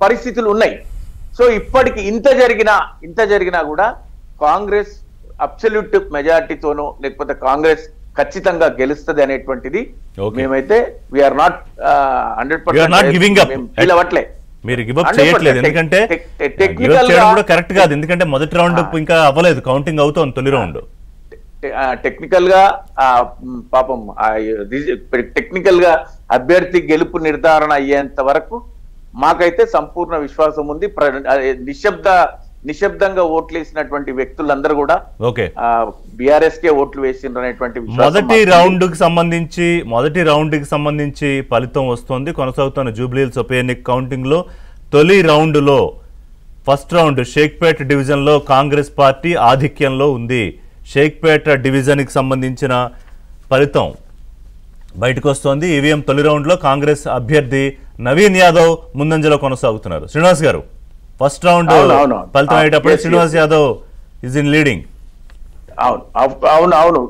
పరిస్థితులు ఉన్నాయి. సో ఇప్పటికి ఇంత జరిగినా కూడా కాంగ్రెస్ అబ్సల్యూట్ మెజారిటీతోనో లేకపోతే కాంగ్రెస్ ఖచ్చితంగా గెలుస్తుంది అనేటువంటిది మేమైతే వీఆర్ నాట్ 100% ఫీల్ అవ్వట్లే. మీరు గివ్ అప్ చేయట్లేదు, ఎందుకంటే కరెక్ట్ కాదు, ఎందుకంటే మొదటి రౌండ్ ఇంకా అవ్వలేదు, కౌంటింగ్ అవుతోంది తొలి రౌండ్. టెక్నికల్ గా పాపం టెక్నికల్ గా అభ్యర్థి గెలుపు నిర్ధారణ అయ్యేంత వరకు మాకైతే సంపూర్ణ విశ్వాసం ఉంది. నిశ్శబ్దంగా ఓట్లు వేసినటువంటి వ్యక్తులందరూ కూడా బీఆర్ఎస్ కే ఓట్లు వేసిండ్రు అనేటువంటి మొదటి రౌండ్ కి సంబంధించి ఫలితం వస్తుంది. కొనసాగుతున్న జూబ్లీహిల్స్ ఉప ఎన్నిక కౌంటింగ్ లో తొలి రౌండ్ లో ఫస్ట్ రౌండ్ షేక్పేట్ డివిజన్ లో కాంగ్రెస్ పార్టీ ఆధిక్యంలో ఉంది. షేక్పేట డివిజన్ కి సంబంధించిన ఫలితం బయటకు వస్తోంది. ఈవీఎం తొలి రౌండ్ లో కాంగ్రెస్ అభ్యర్థి నవీన్ యాదవ్ ముందంజలో కొనసాగుతున్నారు. శ్రీనివాస్ గారు, ఫస్ట్ రౌండ్ ఫలితం అయ్యేటప్పుడు Srinivas Yadav is in leading. అవును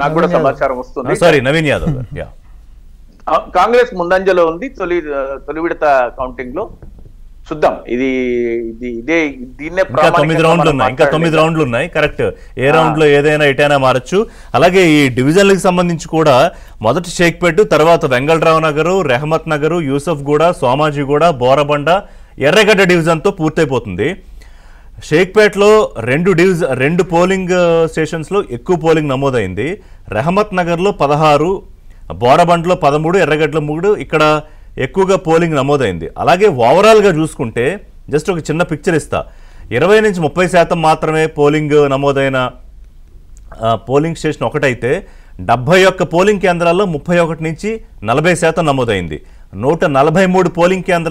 నాకు కూడా సమాచారం వస్తుంది. సారీ, నవీన్ యాదవ్ కాంగ్రెస్ ముందంజలో ఉంది తొలి విడత కౌంటింగ్ లో. చూద్దాం, దీన్నే ఇంకా 9 రౌండ్లు ఉన్నాయి. కరెక్ట్, ఏ రౌండ్ లో ఏదైనా ఎటైనా మారచ్చు. అలాగే ఈ డివిజన్లకు సంబంధించి కూడా మొదటి షేక్పేట్, తర్వాత వెంగళరావు నగరు, రెహమత్ నగరు, యూసఫ్ గూడ, సోమాజిగూడ, బోరబండ, ఎర్రగడ్డ డివిజన్ తో పూర్తయిపోతుంది. షేక్పేట్లో రెండు పోలింగ్ స్టేషన్స్ లో ఎక్కువ పోలింగ్ నమోదైంది. రెహమత్ నగర్ లో 16, బోరబండ్లో 13, ఎర్రగడ్డలో 3 ఇక్కడ ఎక్కువగా పోలింగ్ నమోదైంది. అలాగే ఓవరాల్ గా చూసుకుంటే జస్ట్ ఒక చిన్న పిక్చర్ ఇస్తా. 20 నుంచి 30% మాత్రమే పోలింగ్ నమోదైన పోలింగ్ స్టేషన్ ఒకటైతే 71 పోలింగ్ కేంద్రాల్లో 31 నుంచి 40% నమోదైంది. 143 పోలింగ్ కేంద్రాలు